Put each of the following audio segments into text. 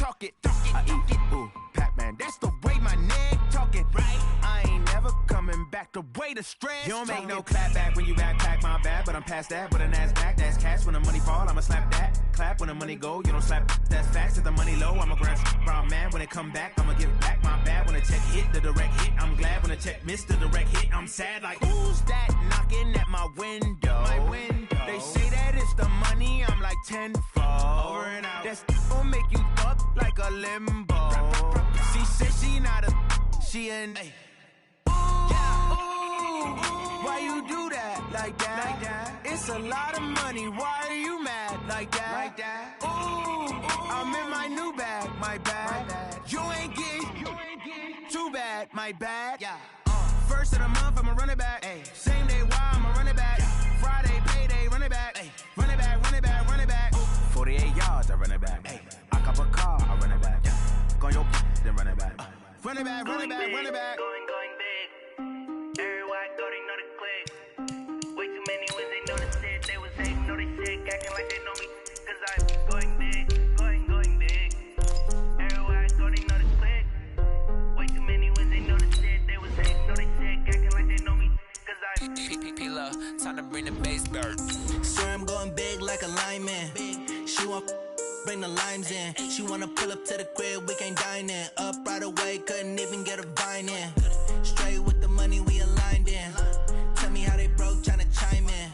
talk it. I eat, ooh, Pac-Man, that's the way my neck talking. Right? I ain't never coming back the way the stress. You don't make no clap back when you backpack, my bad, but I'm past that. With a NASDAQ, that's cash. When the money fall, I'ma slap that. Clap when the money go, you don't slap. That's facts. If the money low, I'ma grab brown man. When it come back, I'ma give back my bad. When the check hit, the direct hit, I'm glad. When the check missed the direct hit, I'm sad. Like, who's that knocking at my window? They say that it's the money, I'm like tenfold. Over and out. That's gon' make you up like a limbo. She said she not a, she an. Ooh, why you do that like that? It's a lot of money, why are you mad like that? Ooh, I'm in my new bag, my bad. You ain't getting too bad, my bad. First of the month, I'ma run it back. Same day, why I'ma run it back. Friday, payday, run it back. Run it back, run it back, run it back. 48 yards, I run it back. I cop a car, I run it back. Go on your then run it back. Run it back, run it back, run it back. Going big. Everywhere I go, they know the click. Way too many wins, they know the shit. They was hating, know they sick, acting like they know me. Cause I'm going big, going big. Everywhere I go, they know the click. Way too many wins, they know the shit. They was hating, know they sick, acting like they know me. Cause I'm P-P-P-Love, time to bring the bass bird. Swear I'm going big like a lineman. She want bring the limes in. She wanna pull up to the crib, we can't dine in. Up right away, couldn't even get a vine in. Straight with the money we aligned in. Tell me how they broke, tryna chime in.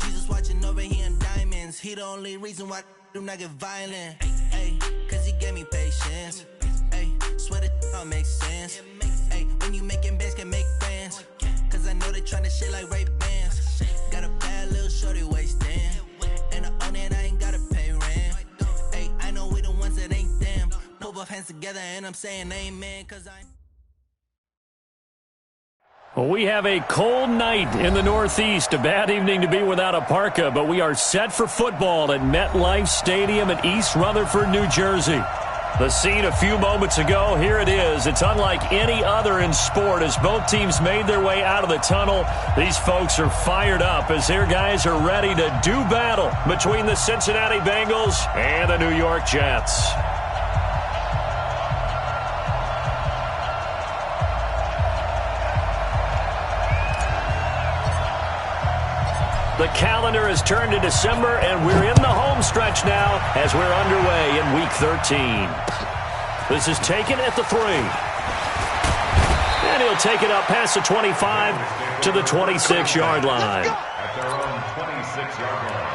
Jesus watching over here in diamonds. He the only reason why I do not get violent. Ay, cause he gave me patience. Ay, swear that all makes sense. Ay, when you making bands, can make friends. Cause I know they tryna shit like Ray-Bans. Got a bad little shorty wasting. And I own it, I ain't gotta pay rent. Hey, I know we the ones that ain't them. Pull both hands together and I'm saying amen. Cause Well, we have a cold night in the Northeast. A bad evening to be without a parka, but we are set for football at MetLife Stadium in East Rutherford, New Jersey. The scene a few moments ago, here it is. It's unlike any other in sport as both teams made their way out of the tunnel. These folks are fired up as their guys are ready to do battle between the Cincinnati Bengals and the New York Jets. The calendar has turned to December, and we're in the home stretch now as we're underway in Week 13. This is taken at the 3. And he'll take it up past the 25 to the 26-yard line. At their own 26-yard line.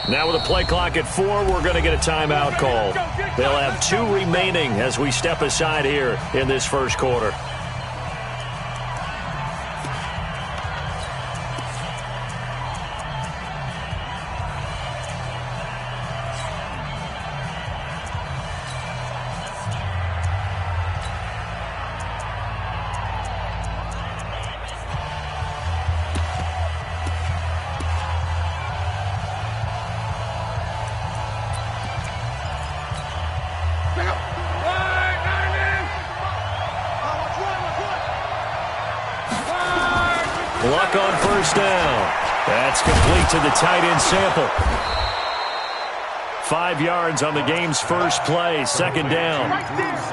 Now with a play clock at 4, we're going to get a timeout call. They'll have 2 remaining as we step aside here in this first quarter. Luck on first down. That's complete to the tight end Sample. 5 yards on the game's first play, second down.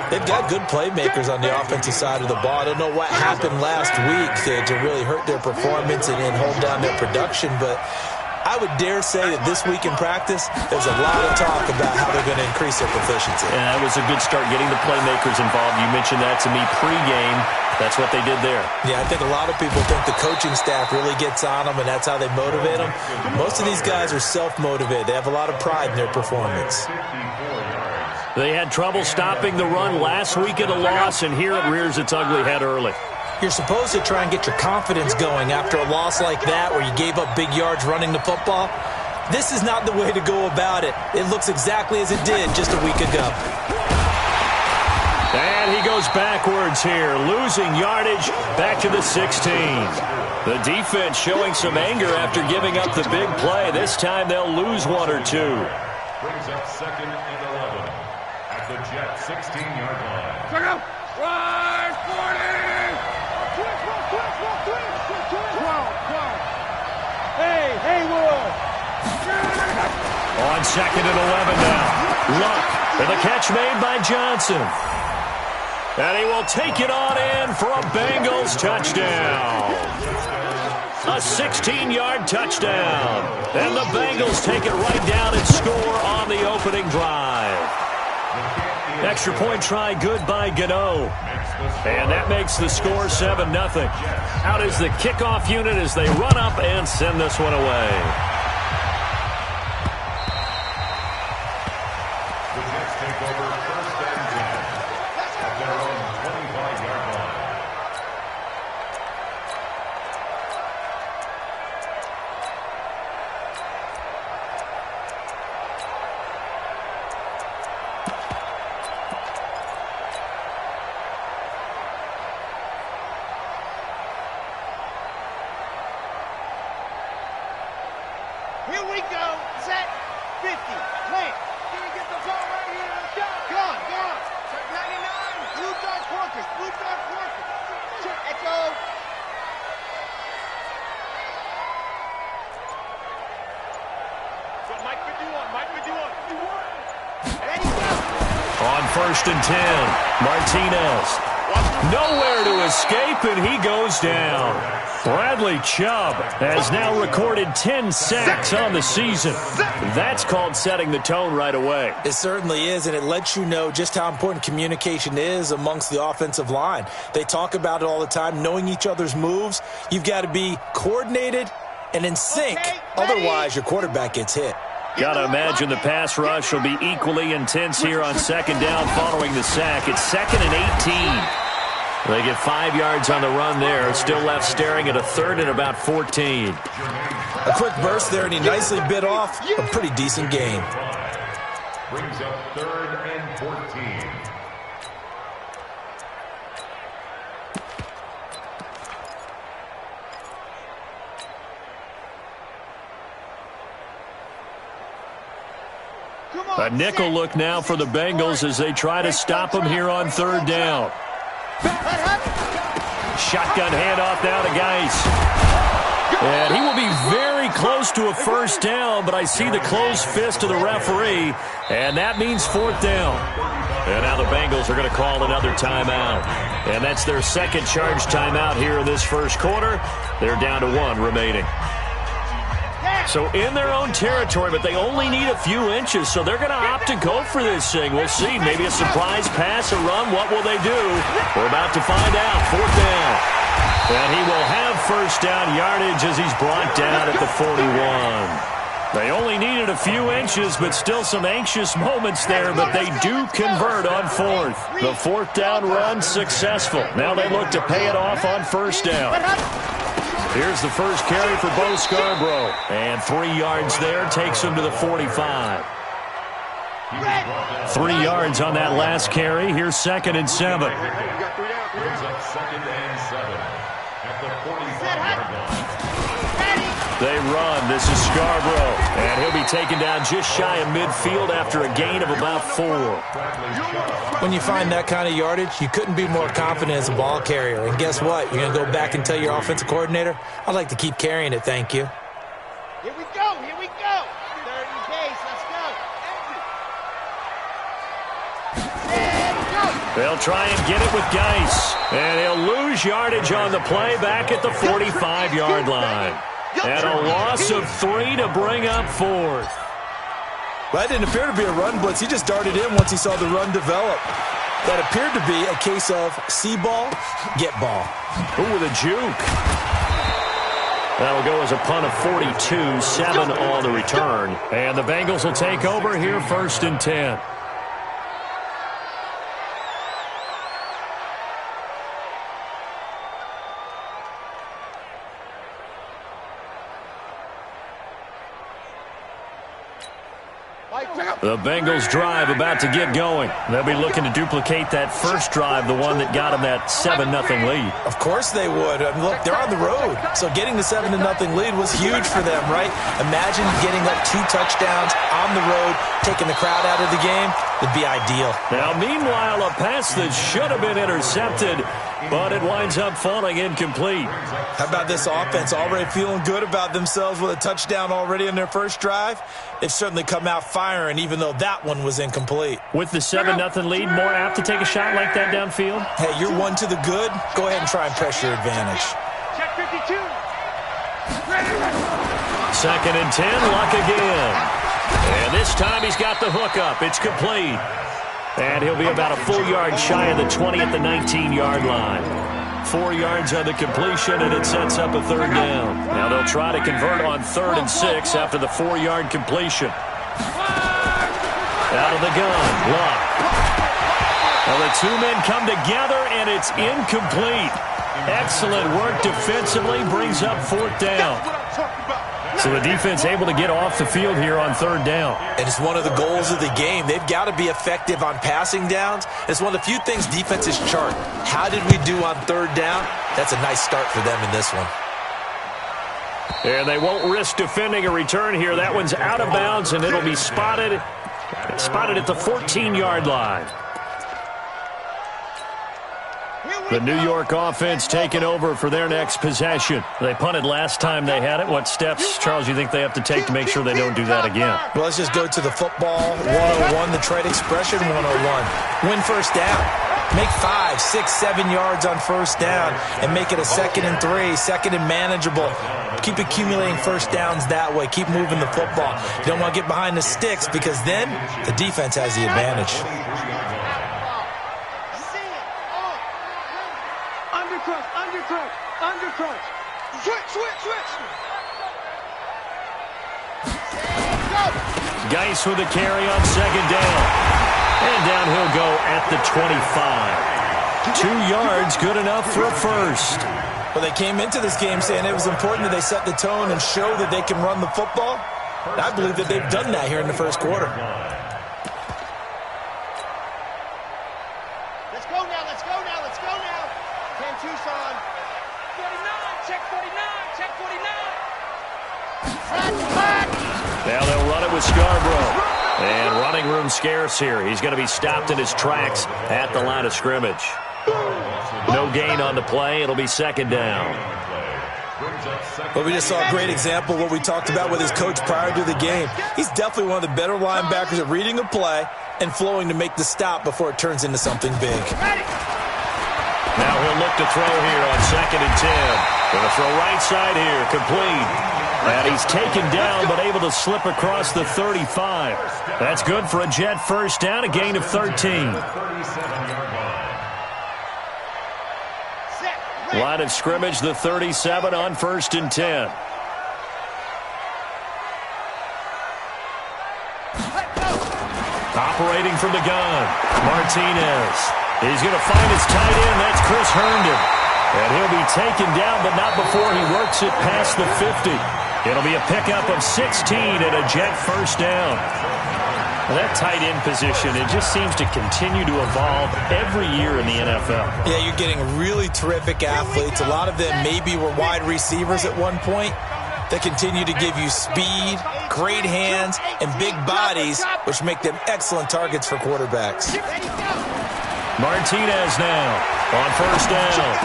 They've got good playmakers on the offensive side of the ball. I don't know what happened last week to really hurt their performance and hold down their production, but I would dare say that this week in practice, there's a lot of talk about how they're going to increase their proficiency. And that was a good start, getting the playmakers involved. You mentioned that to me pregame. That's what they did there. Yeah, I think a lot of people think the coaching staff really gets on them, and that's how they motivate them. Most of these guys are self-motivated. They have a lot of pride in their performance. They had trouble stopping the run last week at a loss, and here it rears its ugly head early. You're supposed to try and get your confidence going after a loss like that where you gave up big yards running the football. This is not the way to go about it. It looks exactly as it did just a week ago. And he goes backwards here, losing yardage back to the 16. The defense showing some anger after giving up the big play. This time they'll lose one or two. Brings up 2nd and 11 at the Jet 16-yard line. Check out. Right, 40. 12. Hey, Haywood. On 2nd and 11 now. Luck. And the catch made by Johnson. And he will take it on in for a Bengals touchdown. A 16-yard touchdown. And the Bengals take it right down and score on the opening drive. Extra point try good by Gano. And that makes the score 7-0. Out is the kickoff unit as they run up and send this one away. The Jets take over 1st and 10 at their own 25-yard line. Here we go. Set. 50. Plant. Can we get the ball right here? Let's go. Go on. Check 99. Blue dog porkers. Check Echo. Mike 51. Ready, go. On 1st and 10, Martinez. Nowhere to escape, and he goes down. Bradley Chubb has now recorded 10 sacks on the season. That's called setting the tone right away. It certainly is, and it lets you know just how important communication is amongst the offensive line. They talk about it all the time, knowing each other's moves. You've got to be coordinated and in sync. Otherwise, your quarterback gets hit. Got to imagine the pass rush will be equally intense here on 2nd down following the sack. It's 2nd and 18. They get 5 yards on the run there. Still left staring at a 3rd and about 14. A quick burst there, and he nicely bit off a pretty decent gain. Brings up 3rd and 14. A nickel look now for the Bengals as they try to stop him here on 3rd down. Shotgun handoff now to Geis. And he will be very close to a 1st down, but I see the closed fist of the referee, and that means 4th down. And now the Bengals are going to call another timeout. And that's their 2nd charge timeout here in this 1st quarter. They're down to 1 remaining. So in their own territory, but they only need a few inches, so they're going to opt to go for this thing. We'll see. Maybe a surprise pass, a run. What will they do? We're about to find out. 4th down. And he will have 1st down yardage as he's brought down at the 41. They only needed a few inches, but still some anxious moments there, but they do convert on 4th. The 4th down run successful. Now they look to pay it off on 1st down. Here's the first carry for Bo Scarborough. And 3 yards there takes him to the 45. 3 yards on that last carry. Here's 2nd and 7. Brings up 2nd and 7 at the 45-yard line. They run. This is Scarborough. And he'll be taken down just shy of midfield after a gain of about 4. When you find that kind of yardage, you couldn't be more confident as a ball carrier. And guess what? You're going to go back and tell your offensive coordinator, I'd like to keep carrying it, thank you. Here we go. 3rd and base. Let's go. They'll try and get it with Geis. And he'll lose yardage on the play back at the 45-yard line. And a loss of 3 to bring up 4th. Well, that didn't appear to be a run blitz. He just darted in once he saw the run develop. That appeared to be a case of see ball, get ball. Ooh, with a juke. That'll go as a punt of 42, 7 on the return. And the Bengals will take over here 1st and 10. The Bengals drive about to get going. They'll be looking to duplicate that first drive, the one that got them that 7-0 lead. Of course they would. I mean, look, they're on the road, so getting the 7-0 lead was huge for them, right? Imagine getting up 2 touchdowns on the road, taking the crowd out of the game. It'd be ideal. Now, meanwhile, a pass that should have been intercepted, but it winds up falling incomplete. How about this offense already feeling good about themselves with a touchdown already in their first drive? They've certainly come out firing, even though that one was incomplete. With the 7-0 lead, more apt to take a shot like that downfield? Hey, you're one to the good. Go ahead and try and press your advantage. Check 52. 2nd and 10, Luck again. And this time he's got the hook up. It's complete. And he'll be about a full yard shy of the 20 at the 19-yard line. 4 yards on the completion, and it sets up a 3rd down. Now they'll try to convert on 3rd and 6 after the 4-yard completion. Out of the gun, Luck. Well, the 2 men come together, and it's incomplete. Excellent work defensively, brings up 4th down. So the defense able to get off the field here on 3rd down. And it's one of the goals of the game. They've got to be effective on passing downs. It's one of the few things defenses chart. How did we do on 3rd down? That's a nice start for them in this one. And they won't risk defending a return here. That one's out of bounds, and it'll be spotted at the 14-yard line. The New York offense taking over for their next possession. They punted last time they had it. What steps, Charles, you think they have to take to make sure they don't do that again? Well, let's just go to the football 101, the trade expression 101. Win first down. Make 5, 6, 7 yards on first down and make it a 2nd and 3, 2nd and manageable. Keep accumulating first downs that way. Keep moving the football. You don't want to get behind the sticks because then the defense has the advantage. Undercrunch. Switch. Geis with a carry on 2nd down. And down he'll go at the 25. 2 yards, good enough for a first. Well, they came into this game saying it was important that they set the tone and show that they can run the football. And I believe that they've done that here in the first quarter. Let's go now. 10 Tucson. 49, check 49. Now they'll run it with Scarborough. And running room scarce here. He's going to be stopped in his tracks at the line of scrimmage. No gain on the play. It'll be 2nd down. But we just saw a great example of what we talked about with his coach prior to the game. He's definitely one of the better linebackers at reading a play and flowing to make the stop before it turns into something big. Now he'll look to throw here on 2nd and 10. Going to throw right side here, complete. And he's taken down but able to slip across the 35. That's good for a Jet first down, a gain of 13. Line of scrimmage, the 37 on 1st and 10. Operating from the gun, Martinez. He's going to find his tight end. That's Chris Herndon. And he'll be taken down, but not before he works it past the 50. It'll be a pickup of 16 and a Jet first down. Well, that tight end position, it just seems to continue to evolve every year in the NFL. Yeah, you're getting really terrific athletes. A lot of them maybe were wide receivers at one point. They continue to give you speed, great hands, and big bodies, which make them excellent targets for quarterbacks. Martinez now on first down.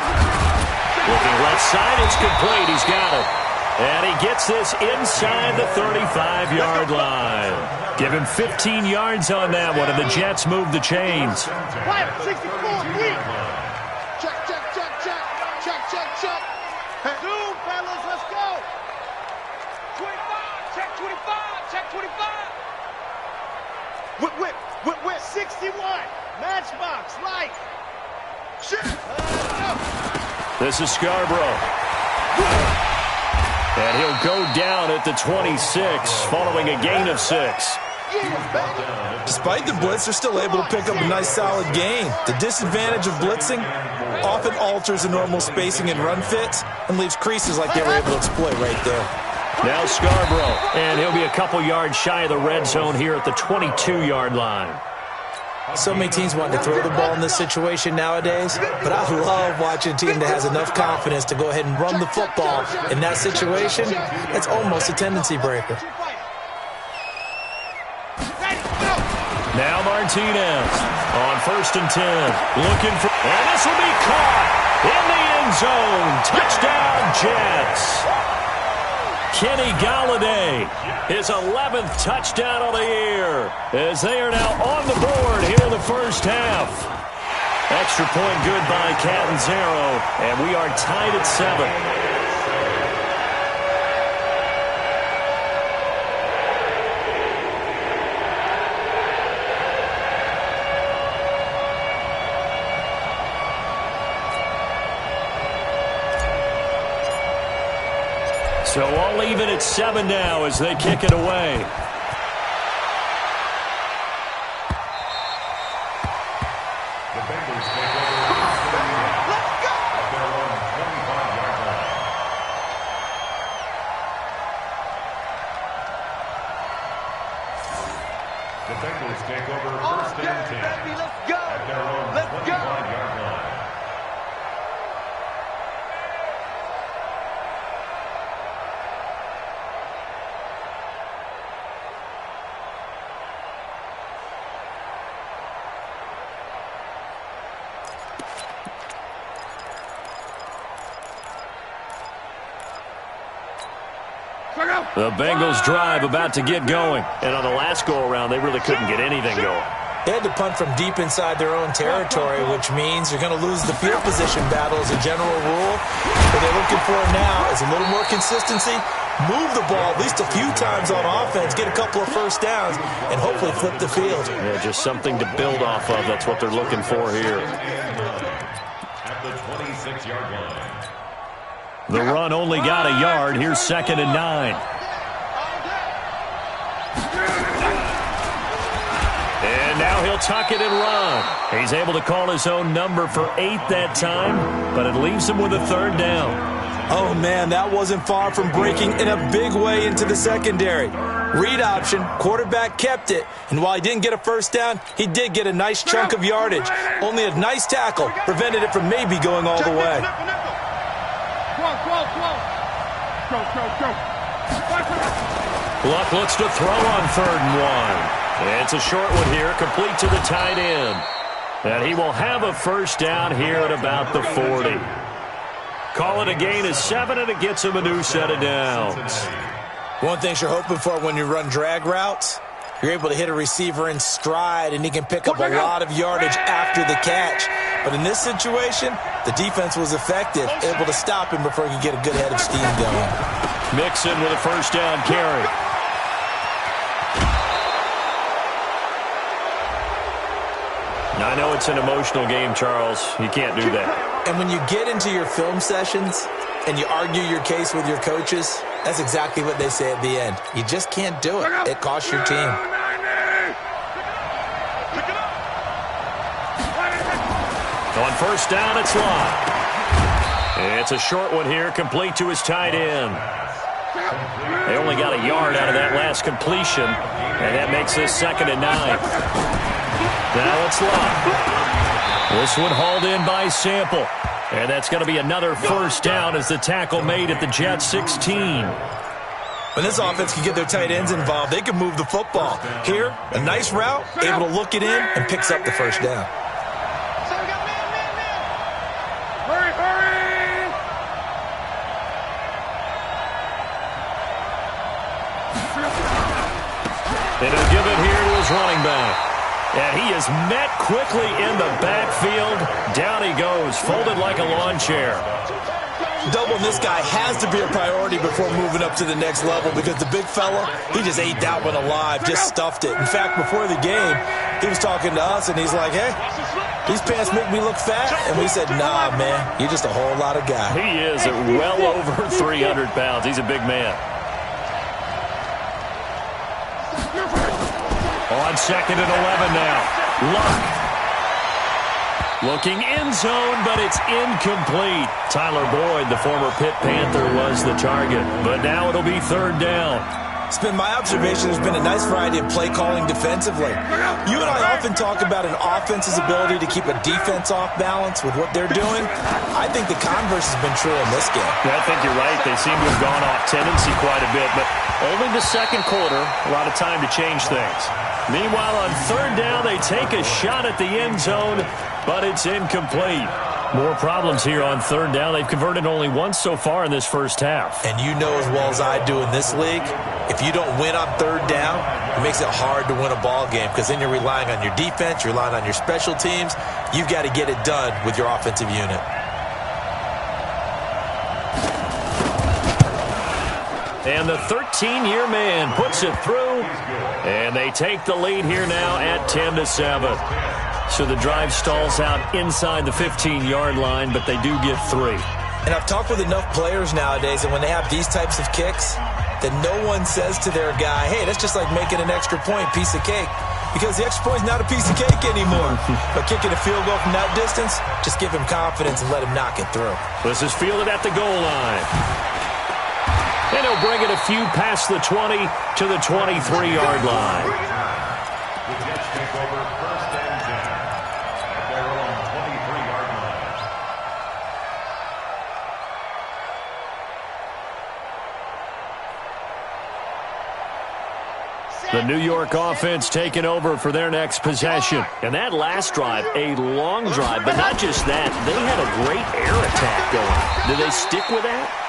Looking left side, it's complete. He's got it. And he gets this inside the 35-yard line. Give him 15 yards on that one, and the Jets move the chains. 64, check. Zoom, fellas, let's go. 25, check 25. Whip, 61. Matchbox, light. This is Scarborough. And he'll go down at the 26, following a gain of 6. Despite the blitz, they're still able to pick up a nice, solid gain. The disadvantage of blitzing often alters the normal spacing and run fits and leaves creases like they were able to exploit right there. Now Scarborough, and he'll be couple yards shy of the red zone here at the 22-yard line. So many teams want to throw the ball in this situation nowadays, but I love watching a team that has enough confidence to go ahead and run the football. In that situation, that's almost a tendency breaker. Now Martinez on 1st and 10. Looking for, and this will be caught in the end zone. Touchdown, Jets. Kenny Golladay, his 11th touchdown of the year, as they are now on the board here in the first half. Extra point good by Catanzaro, and we are tied at 7. So all even at 7 now as they kick it away. The Bengals take over. Let's go! At their own 25-yard line. The Bengals take over 1st and 10. Baby, let's go! At their own 25-yard line. The Bengals drive about to get going. And on the last go-around, they really couldn't get anything going. They had to punt from deep inside their own territory, which means you're going to lose the field position battle as a general rule. What they're looking for now is a little more consistency, move the ball at least a few times on offense, get a couple of first downs, and hopefully flip the field. Yeah, just something to build off of. That's what they're looking for here. At the 26-yard line. The run only got a yard. Here's 2nd and 9. And now he'll tuck it and run. He's able to call his own number for 8 that time, but it leaves him with a 3rd down. Oh, man, that wasn't far from breaking in a big way into the secondary. Read option, quarterback kept it, and while he didn't get a first down, he did get a nice chunk of yardage. Only a nice tackle prevented it from maybe going all the way. Luck looks to throw on 3rd and 1. It's a short one here, complete to the tight end. And he will have a first down here at about the 40. Call it a gain of 7, and it gets him a new set of downs. One thing you're hoping for when you run drag routes, you're able to hit a receiver in stride, and he can pick up a lot of yardage after the catch. But in this situation, the defense was effective, able to stop him before he could get a good head of steam going. Mixon with a first down carry. I know it's an emotional game, Charles. You can't do that. And when you get into your film sessions and you argue your case with your coaches, that's exactly what they say at the end. You just can't do it. It costs your team. On first down, it's Lott. It's a short one here, complete to his tight end. They only got a yard out of that last completion, and that makes this 2nd and 9. Now it's Lott. This one hauled in by Sample. And that's going to be another first down as the tackle made at the Jets 16. When this offense can get their tight ends involved, they can move the football. Here, a nice route, able to look it in, and picks up the first down. And he'll give it here to his running back. And he is met quickly in the backfield. Down he goes, folded like a lawn chair. Doubling this guy has to be a priority before moving up to the next level because the big fella, he just ate that one alive, just stuffed it. In fact, before the game, he was talking to us, and he's like, hey, these pants make me look fat. And we said, nah, man, you're just a whole lot of guy. He is at well over 300 pounds. He's a big man. On 2nd and 11 now. Luck. Looking end zone, but it's incomplete. Tyler Boyd, the former Pitt Panther, was the target. But now it'll be 3rd down. It's been my observation there's been a nice variety of play calling defensively. You and I often talk about an offense's ability to keep a defense off balance with what they're doing. I think the converse has been true in this game. Yeah, I think you're right. They seem to have gone off tendency quite a bit, but only the second quarter, a lot of time to change things. Meanwhile, on third down, they take a shot at the end zone, but it's incomplete. More problems here on third down. They've converted only once so far in this first half. And you know as well as I do in this league, if you don't win on third down, it makes it hard to win a ball game because then you're relying on your defense, you're relying on your special teams. You've got to get it done with your offensive unit. And the 13-year man puts it through, and they take the lead here now at 10-7. So the drive stalls out inside the 15-yard line, but they do get 3. And I've talked with enough players nowadays, and when they have these types of kicks, that no one says to their guy, hey, that's just like making an extra point, piece of cake. Because the extra point is not a piece of cake anymore. But kicking a field goal from that distance, just give him confidence and let him knock it through. This is fielded at the goal line. And he'll bring it a few past the 20 to the 23-yard line. The Jets take over first and 10 at their own 23-yard line. The New York offense taking over for their next possession. And that last drive, a long drive, but not just that. They had a great air attack going. Do they stick with that?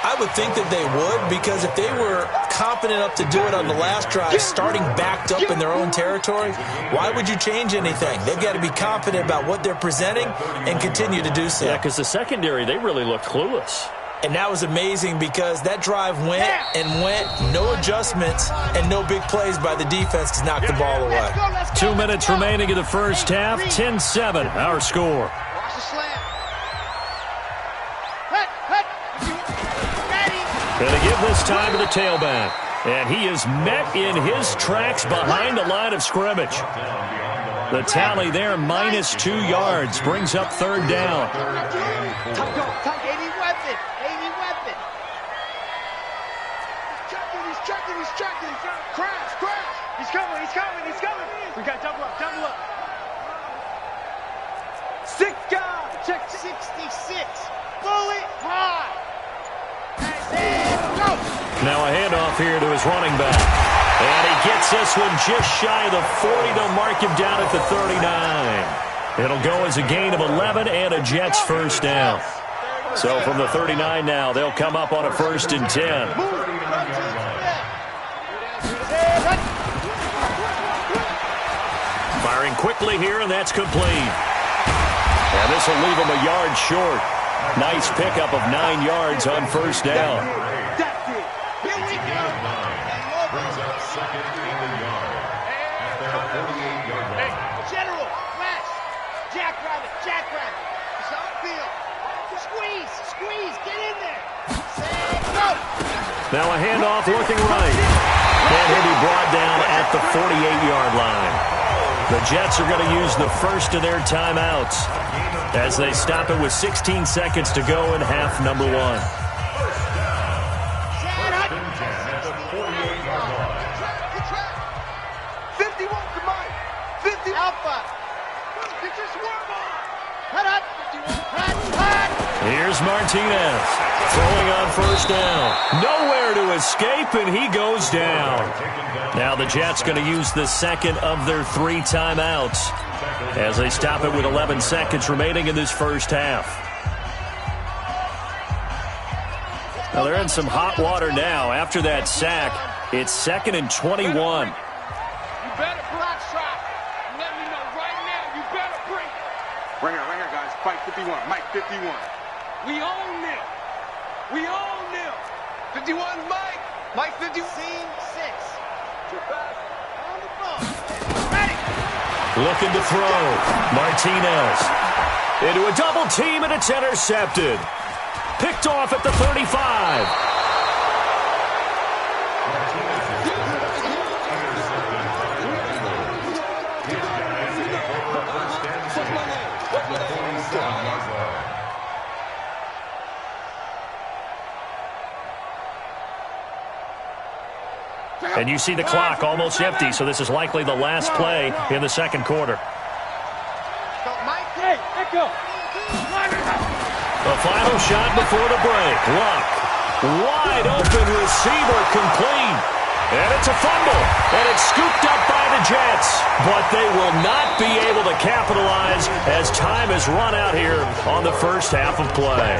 I would think that they would, because if they were confident enough to do it on the last drive, starting backed up in their own territory, why would you change anything? They've got to be confident about what they're presenting and continue to do so. Yeah, because the secondary, they really looked clueless. And that was amazing because that drive went and went, no adjustments and no big plays by the defense to knock the ball away. 2 minutes remaining in the first half, 10-7, our score. Watch the slam. Going to give this time to the tailback. And he is met in his tracks behind the line of scrimmage. The tally there, minus 2 yards, brings up third down. 80 weapon. 80 weapon. He's chucking. Crash. He's coming. We got double up. 6 guys. Check 66. Bullet high. Now a handoff here to his running back. And he gets this one just shy of the 40 to mark him down at the 39. It'll go as a gain of 11 and a Jets first down. So from the 39 now, they'll come up on a 1st and 10. Firing quickly here, and that's complete. And this will leave him a yard short. Nice pickup of 9 yards on first down. That's it. Here we go. Brings up second and a yard at their 48-yard line. General, flash. Jackrabbit. It's on field. Squeeze. Get in there. Set, go. Now a handoff looking right. And he'll be brought down at the 48-yard line. The Jets are going to use the first of their timeouts as they stop it with 16 seconds to go in half number 1. First and 10 at the 48-yard line. 51 to Mike. 50 Alpha. Get your swarm on. Hut. 51. Here's Martinez throwing on first down. Nowhere to escape, and he goes down. Now the Jets going to use the second of their 3 timeouts as they stop it with 11 seconds remaining in this first half. Now they're in some hot water now. After that sack, it's 2nd and 21. You better block shot. Let me know right now. You better bring it. Ringer, guys. Fight 51. Mike 51. We own them. 51, Mike. Mike 50. Scene 6. On the phone. Ready. Looking to throw. Martinez into a double team, and it's intercepted. Picked off at the 35. And you see the clock almost empty, so this is likely the last play in the second quarter. The final shot before the break. Luck. Wide open receiver complete. And it's a fumble. And it's scooped up by the Jets. But they will not be able to capitalize as time has run out here on the first half of play.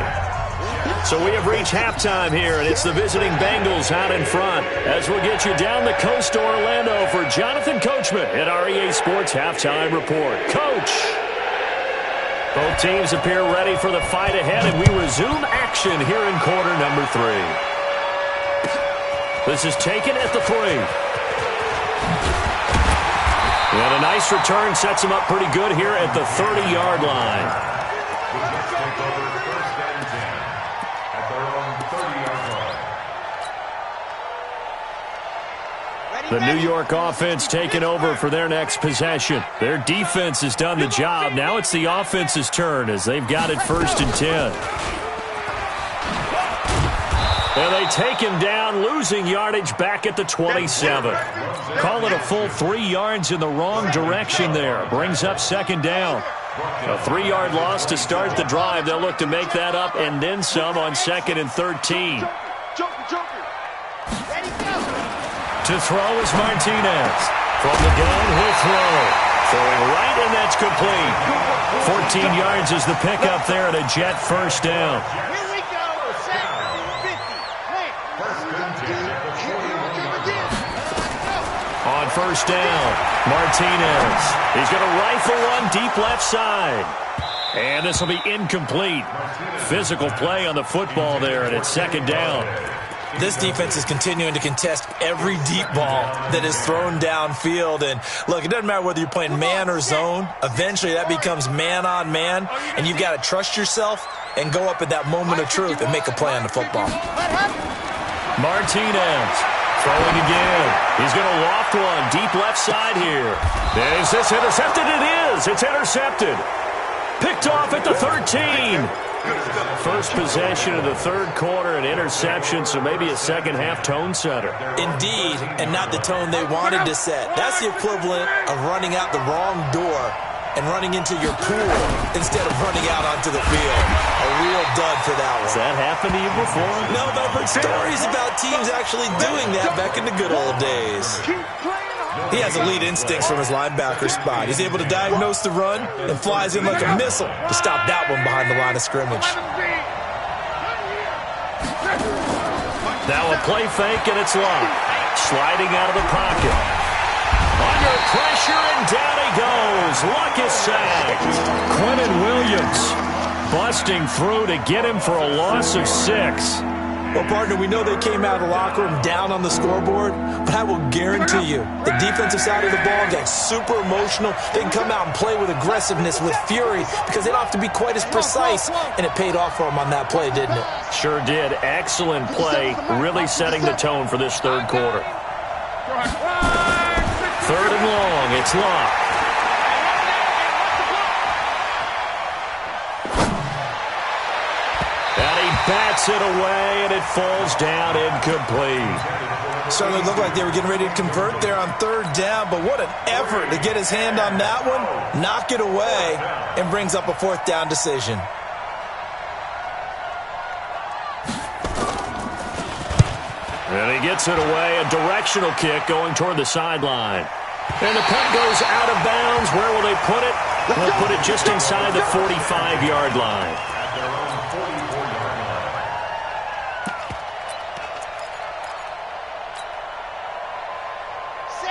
So we have reached halftime here, and it's the visiting Bengals out in front as we'll get you down the coast to Orlando for Jonathan Coachman at our EA Sports Halftime Report. Coach! Both teams appear ready for the fight ahead, and we resume action here in quarter number 3. This is taken at the 3. And a nice return sets him up pretty good here at the 30-yard line. The New York offense taking over for their next possession. Their defense has done the job. Now it's the offense's turn as they've got it 1st and 10. And they take him down, losing yardage back at the 27. Call it a full 3 yards in the wrong direction there. Brings up 2nd down. A 3-yard loss to start the drive. They'll look to make that up and then some on 2nd and 13. To throw is Martinez. From the gun, he'll throw. Throwing right, and that's complete. 14 yards is the pickup there at a Jet 1st down. Here we go. Set. 50. On 1st down, Martinez. He's going to rifle one deep left side. And this will be incomplete. Physical play on the football there, and it's 2nd down. This defense is continuing to contest every deep ball that is thrown downfield. And, look, it doesn't matter whether you're playing man or zone. Eventually that becomes man on man, and you've got to trust yourself and go up at that moment of truth and make a play on the football. Martinez throwing again. He's going to loft one deep left side here. Is this intercepted? It is. It's intercepted. Picked off at the 13. First possession of the 3rd quarter, an interception, so maybe a second-half tone setter. Indeed, and not the tone they wanted to set. That's the equivalent of running out the wrong door and running into your pool instead of running out onto the field. A real dud for that one. Has that happened to you before? No, but I've heard stories about teams actually doing that back in the good old days. He has elite instincts from his linebacker spot. He's able to diagnose the run and flies in like a missile to stop that one behind the line of scrimmage. Now a play fake, and it's locked. Sliding out of the pocket. Under pressure, and down he goes. Luck is sacked. Quentin Williams busting through to get him for a loss of 6. Well, partner, we know they came out of the locker room down on the scoreboard, but I will guarantee you the defensive side of the ball got super emotional. They can come out and play with aggressiveness, with fury, because they don't have to be quite as precise, and it paid off for them on that play, didn't it? Sure did. Excellent play, really setting the tone for this 3rd quarter. 3rd and long. It's locked. Bats it away, and it falls down incomplete. Certainly looked like they were getting ready to convert there on 3rd down, but what an effort to get his hand on that one, knock it away, and brings up a 4th down decision. And he gets it away, a directional kick going toward the sideline. And the punt goes out of bounds. Where will they put it? They'll put it just inside the 45-yard line.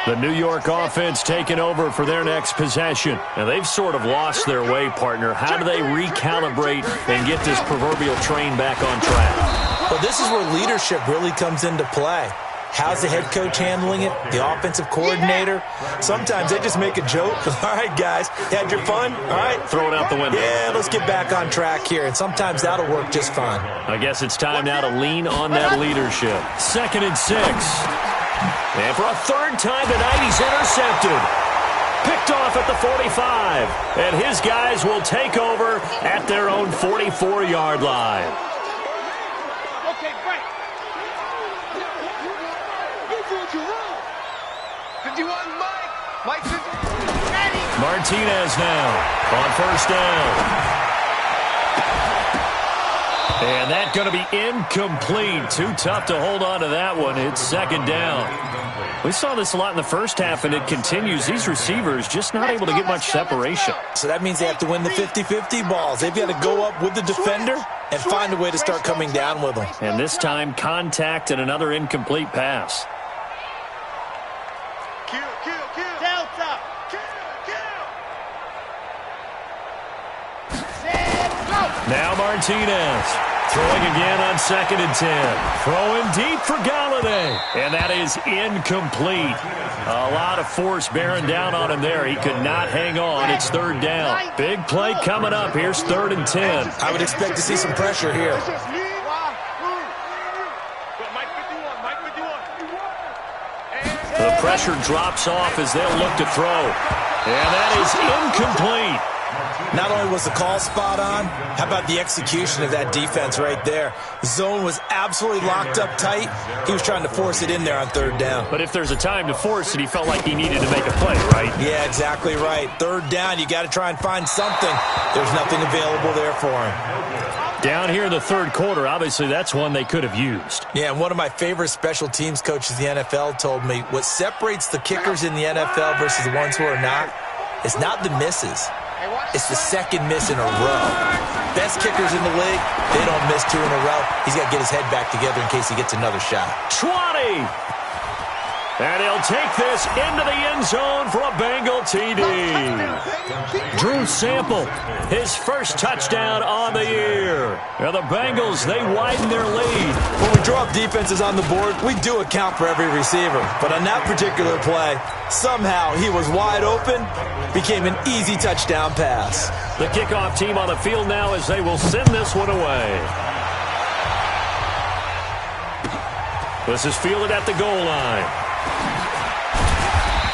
The New York offense taking over for their next possession. And they've sort of lost their way, partner. How do they recalibrate and get this proverbial train back on track? Well, this is where leadership really comes into play. How's the head coach handling it? The offensive coordinator? Sometimes they just make a joke. All right, guys, had your fun? All right. Throw it out the window. Yeah, let's get back on track here. And sometimes that'll work just fine. I guess it's time now to lean on that leadership. 2nd and 6. And for a 3rd time tonight, he's intercepted. Picked off at the 45. And his guys will take over at their own 44-yard line. Okay, break. You do what you want. 51, Mike. Mike 51. Martinez now on first down. And that's going to be incomplete. Too tough to hold on to that one. It's second down. We saw this a lot in the first half, and it continues. These receivers just not able to get much separation. So that means they have to win the 50-50 balls. They've got to go up with the defender and find a way to start coming down with them. And this time, contact and another incomplete pass. Delta. Now Martinez throwing again on 2nd and 10. Throwing deep for Galladay. And that is incomplete. A lot of force bearing down on him there. He could not hang on. It's third down. Big play coming up. Here's 3rd and 10. I would expect to see some pressure here. The pressure drops off as they'll look to throw. And that is incomplete. Not only was the call spot on, how about the execution of that defense right there? The zone was absolutely locked up tight. He was trying to force it in there on 3rd down. But if there's a time to force it, he felt like he needed to make a play, right? Yeah, exactly right. 3rd down, you got to try and find something. There's nothing available there for him. Down here in the 3rd quarter, obviously that's one they could have used. Yeah, and one of my favorite special teams coaches in the NFL told me what separates the kickers in the NFL versus the ones who are not is not the misses. It's the second miss in a row. Best kickers in the league, they don't miss 2 in a row. He's got to get his head back together in case he gets another shot. 20! And he'll take this into the end zone for a Bengal TD. Drew Sample, his first touchdown on the year. And the Bengals, they widen their lead. When we draw up defenses on the board, we do account for every receiver. But on that particular play, somehow he was wide open, became an easy touchdown pass. The kickoff team on the field now as they will send this one away. This is fielded at the goal line.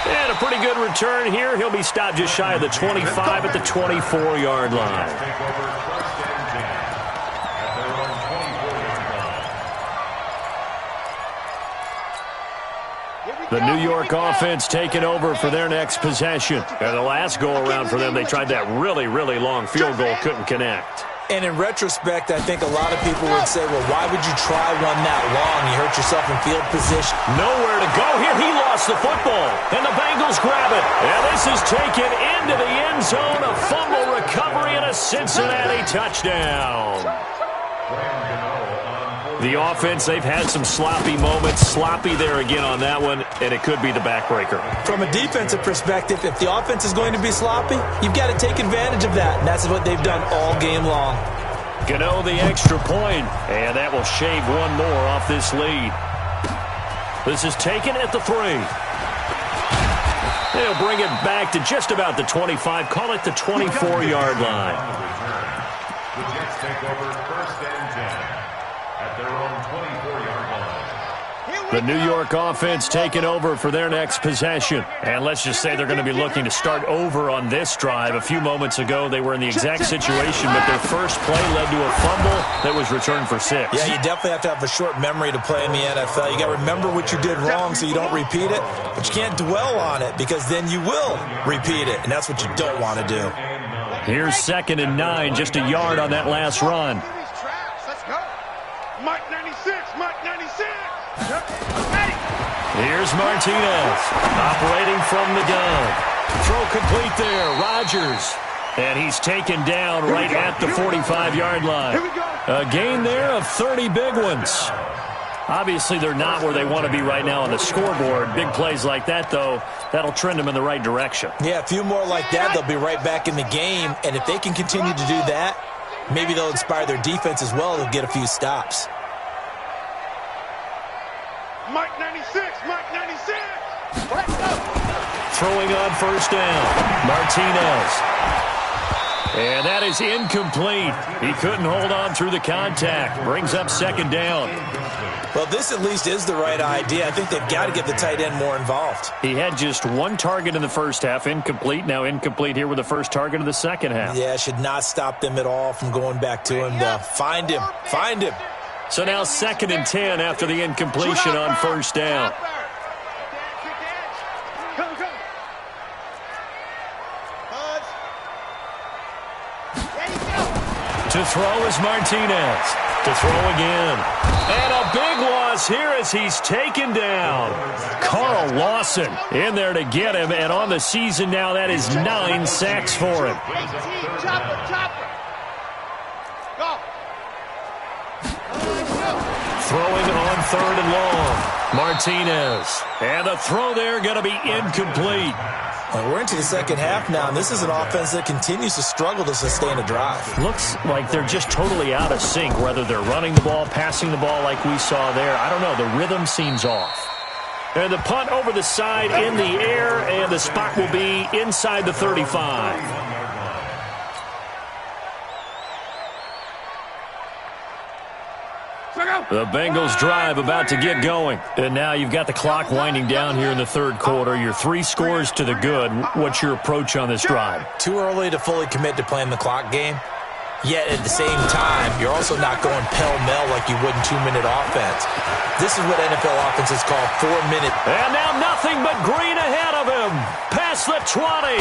And a pretty good return here. He'll be stopped just shy of the 25 at the 24-yard line. The New York offense taking over for their next possession. And the last go-around for them, they tried that really, really long field goal, couldn't connect. And in retrospect, I think a lot of people would say, well, why would you try one that long? You hurt yourself in field position. Nowhere to go here. He lost the football. And the Bengals grab it. And this is taken into the end zone. A fumble recovery and a Cincinnati touchdown. The offense, they've had some sloppy moments. Sloppy there again on that one, and it could be the backbreaker. From a defensive perspective, if the offense is going to be sloppy, you've got to take advantage of that, and that's what they've done all game long. Gano the extra point, and that will shave one more off this lead. This is taken at the 3. They'll bring it back to just about the 25. Call it the 24-yard line. The Jets take over 1st and 10. At their own 24-yard line. The New York offense taking over for their next possession. And let's just say they're going to be looking to start over on this drive. A few moments ago, they were in the exact situation, but their first play led to a fumble that was returned for 6. Yeah, you definitely have to have a short memory to play in the NFL. You got to remember what you did wrong so you don't repeat it, but you can't dwell on it because then you will repeat it, and that's what you don't want to do. Here's 2nd and 9, just a yard on that last run. Mike 96, Mike 96. Here's Martinez, operating from the gun. Throw complete there, Rodgers. And he's taken down right at the 45-yard line. A gain there of 30 big ones. Obviously, they're not where they want to be right now on the scoreboard. Big plays like that, though, that'll trend them in the right direction. Yeah, a few more like that, they'll be right back in the game. And if they can continue to do that, maybe they'll inspire their defense as well. They'll get a few stops. Mike 96, Mike 96. Let's go. Throwing on first down, Martinez. And that is incomplete. He couldn't hold on through the contact. Brings up 2nd down. Well, this at least is the right idea. I think they've got to get the tight end more involved. He had just one target in the first half, incomplete. Now incomplete here with the first target of the second half. Yeah, should not stop them at all from going back to him to find him. Find him. So now 2nd and 10 after the incompletion on first down. Come. Ready, go. To throw is Martinez. To throw again. And a big loss here as he's taken down. Carl Lawson in there to get him. And on the season now, that is 9 sacks for him. 18, chopper. Go. Throwing on 3rd and long. Martinez. And the throw there going to be incomplete. We're into the second half now, and this is an offense that continues to struggle to sustain a drive. Looks like they're just totally out of sync, whether they're running the ball, passing the ball like we saw there. I don't know. The rhythm seems off. And the punt over the side in the air, and the spot will be inside the 35. The Bengals drive about to get going. And now you've got the clock winding down here in the third quarter. You're 3 scores to the good. What's your approach on this drive? Too early to fully commit to playing the clock game. Yet at the same time, you're also not going pell-mell like you would in 2-minute offense. This is what NFL offenses call 4-minute. And now nothing but green ahead of him. Past the 20.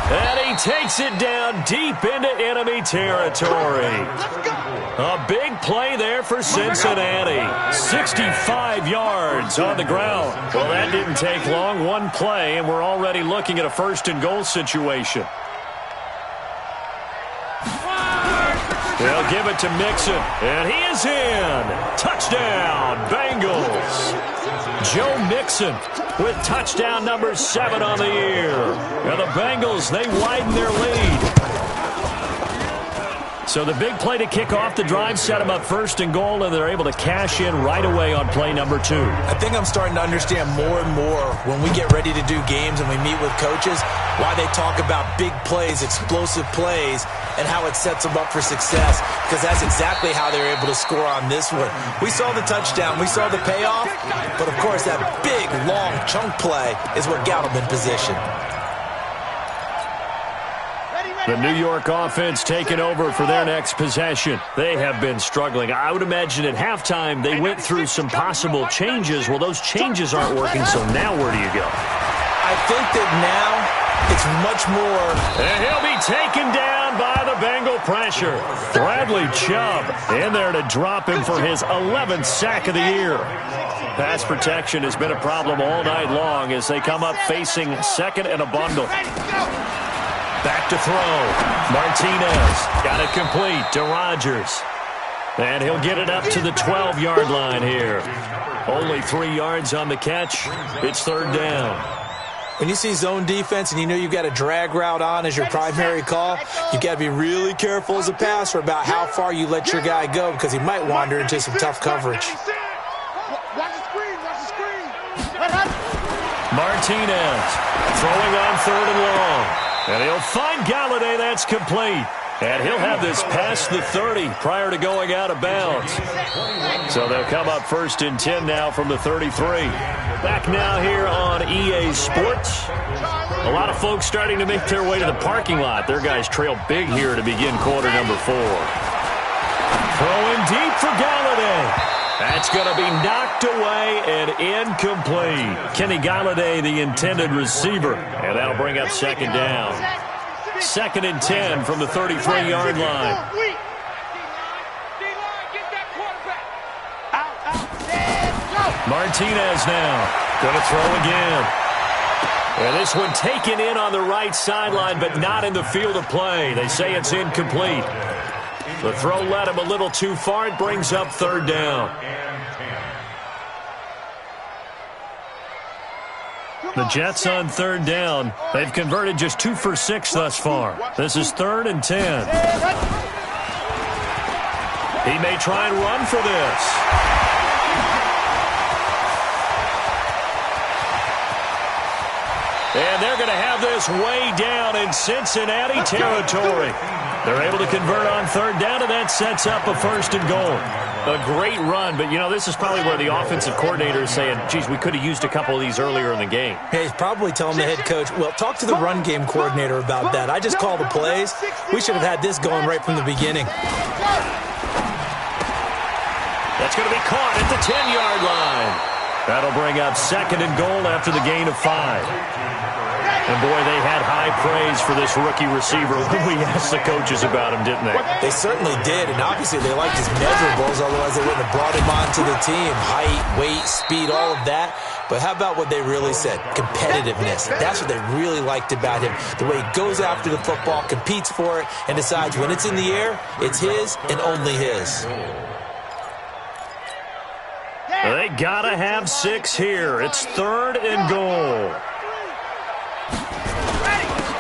And he takes it down deep into enemy territory. A big play there for Cincinnati. 65 yards on the ground. Well, that didn't take long. One play, and we're already looking at a 1st and goal situation. They'll give it to Mixon, and he is in. Touchdown, Bengals. Joe Mixon with touchdown number 7 on the year. And the Bengals, they widen their lead. So the big play to kick off the drive set them up 1st and goal, and they're able to cash in right away on play number 2. I think I'm starting to understand more and more when we get ready to do games and we meet with coaches why they talk about big plays, explosive plays, and how it sets them up for success, because that's exactly how they're able to score on this one. We saw the touchdown. We saw the payoff. But, of course, that big, long chunk play is what got them in position. The New York offense taking over for their next possession. They have been struggling. I would imagine at halftime they went through some possible changes. Well, those changes aren't working, so now where do you go? I think that now it's much more. And he'll be taken down by the Bengal pressure. Bradley Chubb in there to drop him for his 11th sack of the year. Pass protection has been a problem all night long as they come up facing 2nd and a bundle. Back to throw. Martinez got it complete to Rodgers. And he'll get it up to the 12-yard line here. Only 3 yards on the catch. It's 3rd down. When you see zone defense and you know you've got a drag route on as your primary call, you've got to be really careful as a passer about how far you let your guy go, because he might wander into some tough coverage. Watch the screen. Martinez throwing on 3rd and long. And he'll find Galladay. That's complete. And he'll have this past the 30 prior to going out of bounds. So they'll come up 1st and 10 now from the 33. Back now here on EA Sports. A lot of folks starting to make their way to the parking lot. Their guys trail big here to begin quarter number 4. Throwing deep for Galladay. That's going to be knocked away and incomplete. Kenny Galladay, the intended receiver. And that'll bring up 2nd down. 2nd and 10 from the 33-yard line. Martinez now going to throw again. And this one taken in on the right sideline, but not in the field of play. They say it's incomplete. The throw led him a little too far. It brings up 3rd down. The Jets on 3rd down. They've converted just 2 for 6 thus far. This is 3rd and 10. He may try and run for this. And they're going to have this way down in Cincinnati territory. They're able to convert on 3rd down, and that sets up a 1st and goal. A great run, but, you know, this is probably where the offensive coordinator is saying, geez, we could have used a couple of these earlier in the game. Hey, he's probably telling the head coach, well, talk to the run game coordinator about that. I just call the plays. We should have had this going right from the beginning. That's going to be caught at the 10-yard line. That'll bring up 2nd and goal after the gain of 5. And, boy, they had high praise for this rookie receiver when we asked the coaches about him, didn't they? They certainly did, and obviously they liked his measurables, otherwise they wouldn't have brought him onto the team. Height, weight, speed, all of that. But how about what they really said? Competitiveness. That's what they really liked about him. The way he goes after the football, competes for it, and decides when it's in the air, it's his and only his. They gotta have 6 here. It's 3rd and goal.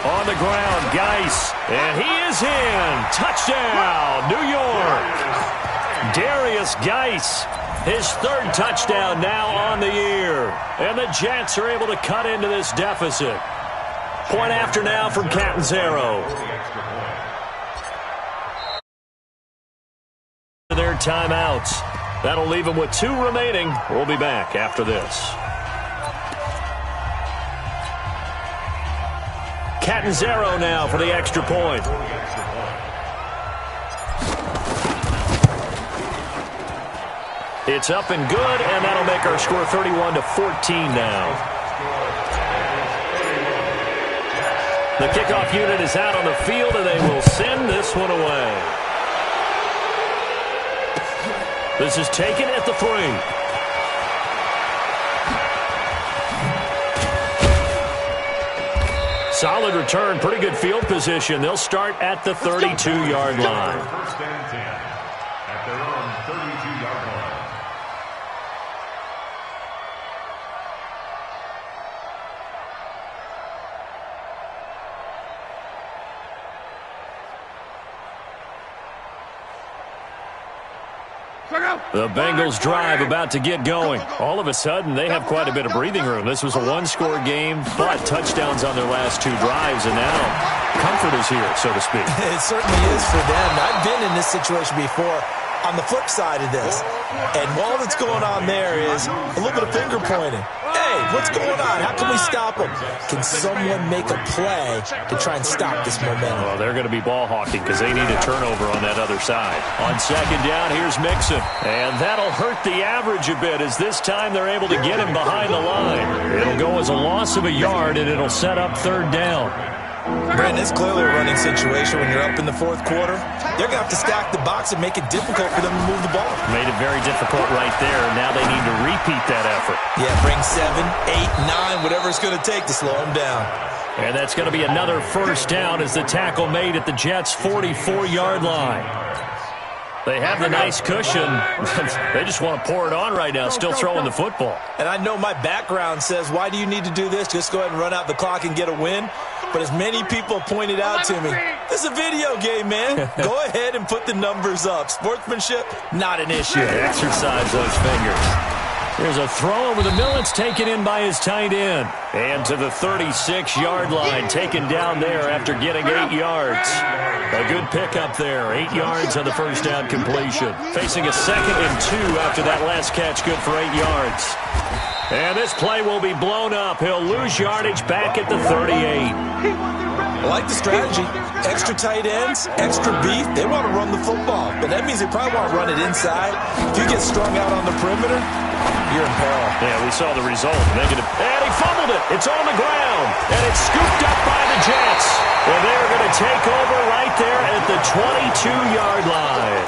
On the ground, Geis, and he is in. Touchdown, New York. Darius Geis, his 3rd touchdown now on the year. And the Jets are able to cut into this deficit. Point after now from Catanzaro. Their timeouts. That'll leave them with 2 remaining. We'll be back after this. Catanzaro now for the extra point. It's up and good, and that'll make our score 31-14 now. The kickoff unit is out on the field, and they will send this one away. This is taken at the 3. Solid return, pretty good field position. They'll start at the 32-yard line. 1st and 10 at their own 32-yard line. The Bengals drive about to get going. All of a sudden, they have quite a bit of breathing room. This was a 1-score game, but touchdowns on their last 2 drives, and now comfort is here, so to speak. It certainly is for them. I've been in this situation before on the flip side of this. And all that's going on there is a little bit of finger pointing. Hey, what's going on? How can we stop them? Can someone make a play to try and stop this momentum? Well, they're going to be ball hawking because they need a turnover on that other side. On 2nd down, here's Mixon. And that'll hurt the average a bit as this time they're able to get him behind the line. It'll go as a loss of a yard, and it'll set up 3rd down. Brandon, it's clearly a running situation when you're up in the 4th quarter. They're going to have to stack the box and make it difficult for them to move the ball. Made it very difficult right there. Now they need to repeat that effort. Yeah, bring 7, 8, 9, whatever it's going to take to slow them down. And that's going to be another 1st down as the tackle made at the Jets' 44-yard line. They have the nice cushion. They just want to pour it on right now, still throwing the football. And I know my background says, why do you need to do this? Just go ahead and run out the clock and get a win. But as many people pointed out to me, this is a video game, man. Go ahead and put the numbers up. Sportsmanship, not an issue. Exercise those fingers. Here's a throw over the middle. It's taken in by his tight end. And to the 36-yard line, taken down there after getting 8 yards. A good pickup there. 8 yards on the 1st down completion. Facing a 2nd and 2 after that last catch, good for 8 yards. And this play will be blown up. He'll lose yardage back at the 38. I like the strategy. Extra tight ends, extra beef. They want to run the football, but that means they probably want to run it inside. If you get strung out on the perimeter, you're in peril. Yeah, we saw the result. Negative. And he fumbled it. It's on the ground. And it's scooped up by the Jets. And they're going to take over right there at the 22-yard line.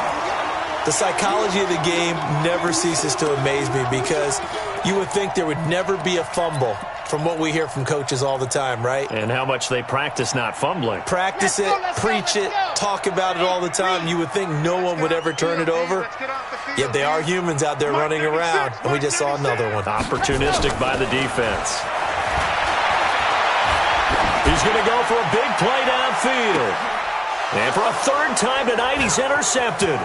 The psychology of the game never ceases to amaze me because you would think there would never be a fumble from what we hear from coaches all the time, right? And how much they practice not fumbling. Practice it, preach it, talk about it all the time. You would think no one would ever turn it over. Yet they are humans out there running around, and we just saw another one. Opportunistic by the defense. He's going to go for a big play downfield. And for a 3rd time tonight, he's intercepted.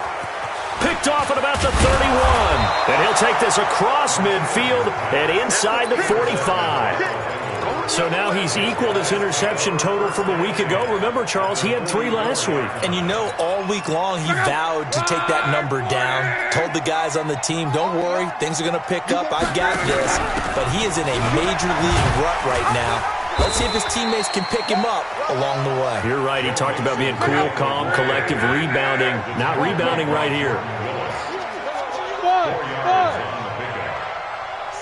Picked off at about the 31. And he'll take this across midfield and inside the 45. So now he's equaled his interception total from a week ago. Remember, Charles, he had 3 last week. And you know, all week long he vowed to take that number down. Told the guys on the team, don't worry, things are going to pick up. I got this. But he is in a major league rut right now. Let's see if his teammates can pick him up along the way. You're right. He talked about being cool, calm, collective, rebounding. Not rebounding right here.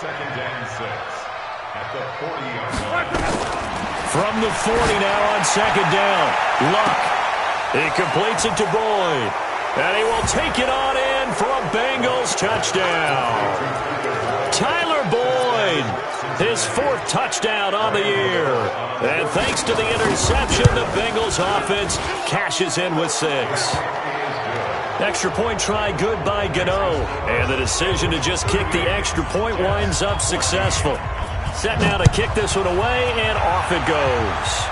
2nd and 6 at the 40-yard line. From the 40 now on 2nd down. Luck. He completes it to Boyd. And he will take it on in for a Bengals touchdown. Tyler Boyd, his 4th touchdown on the year. And thanks to the interception, the Bengals offense cashes in with 6. Extra point try good by Gano. And the decision to just kick the extra point winds up successful. Set now to kick this one away, and off it goes.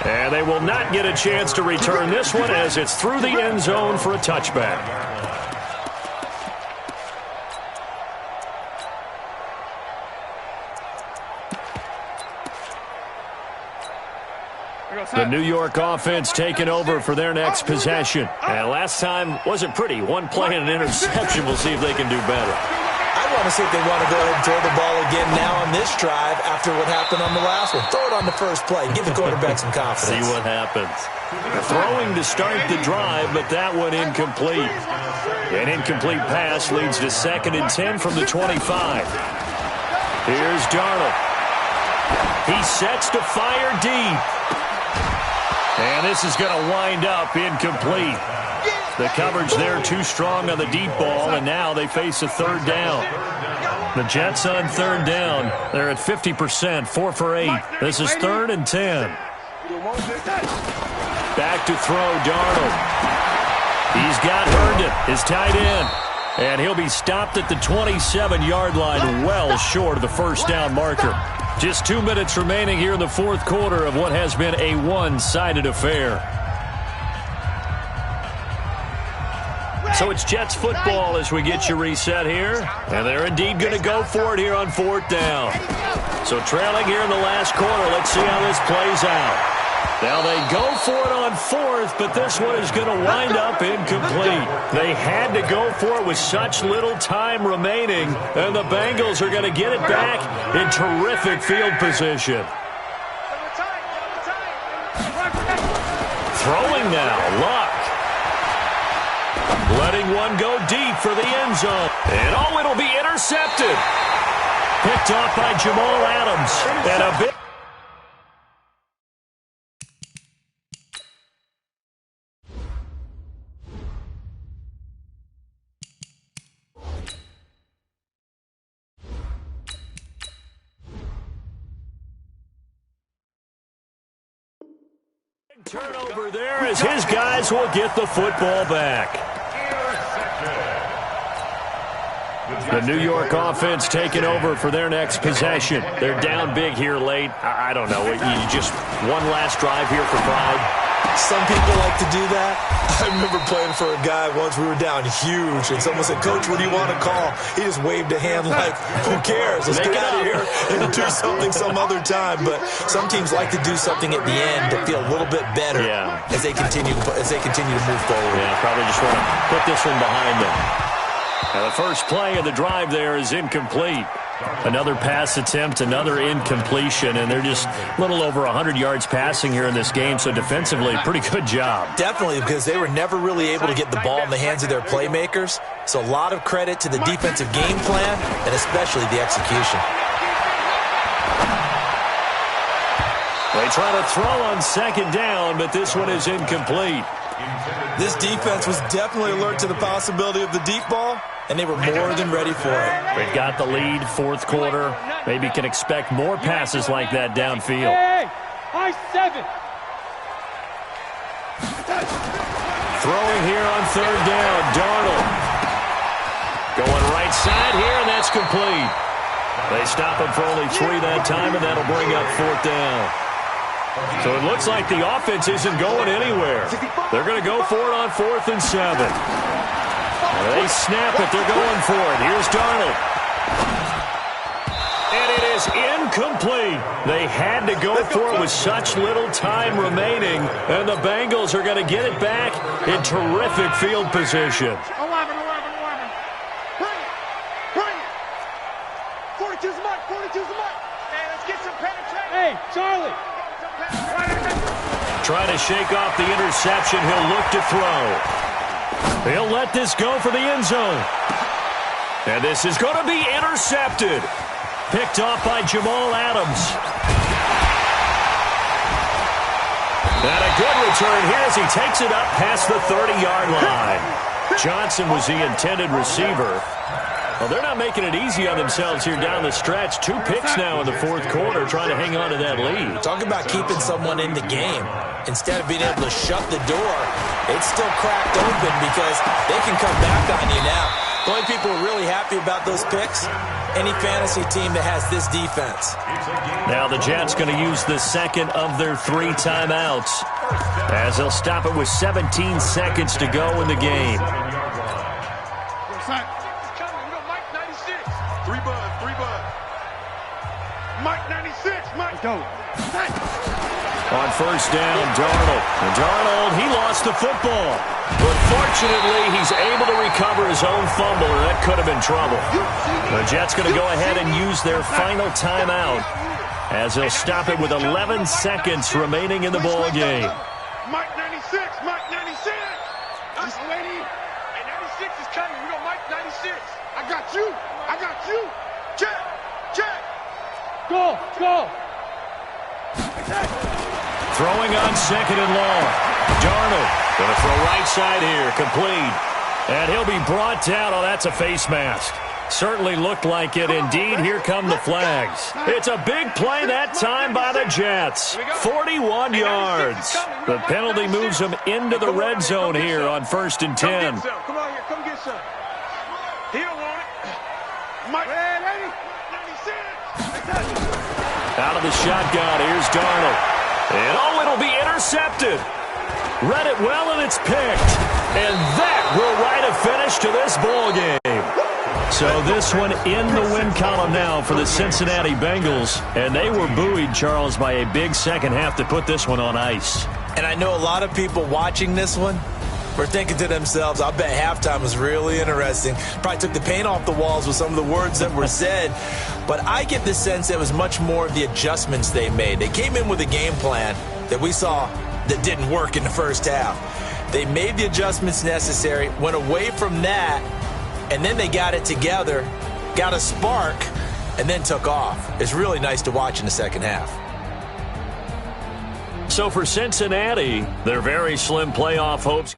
And they will not get a chance to return this one as it's through the end zone for a touchback. The New York offense taking over for their next possession. And last time wasn't pretty. One play and an interception. We'll see if they can do better. I want to see if they want to go ahead and throw the ball again now on this drive after what happened on the last one. Throw it on the first play. Give the quarterback some confidence. See what happens. Throwing to start the drive, but that one incomplete. An incomplete pass leads to 2nd and 10 from the 25. Here's Darnold. He sets to fire deep. And this is going to wind up incomplete. The coverage there too strong on the deep ball, and now they face a 3rd down. The Jets on 3rd down. They're at 50%, 4 for 8. This is 3rd and 10. Back to throw, Darnold. He's got Herndon, his tight end. And he'll be stopped at the 27-yard line, well short of the first down marker. Just 2 minutes remaining here in the 4th quarter of what has been a one-sided affair. So it's Jets football as we get you reset here. And they're indeed going to go for it here on 4th down. So trailing here in the last quarter. Let's see how this plays out. Now they go for it on 4th, but this one is going to wind up incomplete. They had to go for it with such little time remaining. And the Bengals are going to get it back in terrific field position. Throwing now, Luck. Letting one go deep for the end zone. And oh, it'll be intercepted. Picked off by Jamal Adams. And a big... turnover there as his guys will get the football back. The New York offense taking over for their next possession. They're down big here late. I don't know. You just one last drive here for pride. Some people like to do that. I remember playing for a guy once. We were down huge, and someone said, "Coach, what do you want to call?" He just waved a hand like, "Who cares? Let's get out of here and do something some other time." But some teams like to do something at the end to feel a little bit better as they continue to move forward. Yeah, probably just want to put this one behind them. Now the first play of the drive there is incomplete. Another pass attempt, another incompletion, and they're just a little over 100 yards passing here in this game, so defensively, pretty good job. Definitely, because they were never really able to get the ball in the hands of their playmakers, so a lot of credit to the defensive game plan and especially the execution. They try to throw on 2nd down, but this one is incomplete. This defense was definitely alert to the possibility of the deep ball, and they were more than ready for it. They've got the lead, 4th quarter. Maybe can expect more passes like that downfield. High 7. Throwing here on 3rd down, Darnold. Going right side here, and that's complete. They stop him for only 3 that time, and that'll bring up 4th down. So it looks like the offense isn't going anywhere. They're going to go for it on 4th and 7. They snap it. They're going for it. Here's Darnold. And it is incomplete. They had to go for it with such little time remaining. And the Bengals are going to get it back in terrific field position. 11. 42's the mark. 42's the mark. Hey, let's get some penetration. Hey, Charlie. Trying to shake off the interception. He'll look to throw. He'll let this go for the end zone. And this is going to be intercepted. Picked off by Jamal Adams. And a good return here as he takes it up past the 30-yard line. Johnson was the intended receiver. Well, they're not making it easy on themselves here down the stretch. 2 picks now in the fourth quarter, trying to hang on to that lead. Talk about keeping someone in the game. Instead of being able to shut the door, it's still cracked open because they can come back on you now. The only people who are really happy about those picks, any fantasy team that has this defense. Now the Jets going to use the second of their 3 timeouts as they'll stop it with 17 seconds to go in the game. Mike 96, Mike, go. On first down, Darnold. And Darnold, he lost the football. But fortunately, he's able to recover his own fumble, and that could have been trouble. The Jets going to go ahead and use their final timeout as they'll stop it with 11 seconds remaining in the ball game. Mike 96, Mike 96. This lady, and 96 is coming. We got Mike 96. I got you. I got you. Check, check. Go, go. Throwing on second and long. Darnold going to throw right side here, complete. And he'll be brought down. Oh, that's a face mask. Certainly looked like it. Indeed, here come the flags. It's a big play that time by the Jets. 41 yards. The penalty moves them into the red zone here on 1st and 10. Come on here, come get some. He don't want it. Mike, ready? 96. Out of the shotgun, here's Darnold. And oh, it'll be intercepted. Read it well, and it's picked. And that will write a finish to this ball game. So this one in the win column now for the Cincinnati Bengals. And they were buoyed, Charles, by a big second half to put this one on ice. And I know a lot of people watching this one were thinking to themselves, I bet halftime was really interesting. Probably took the paint off the walls with some of the words that were said. But I get the sense it was much more of the adjustments they made. They came in with a game plan that we saw that didn't work in the first half. They made the adjustments necessary, went away from that, and then they got it together, got a spark, and then took off. It's really nice to watch in the second half. So for Cincinnati, their very slim playoff hopes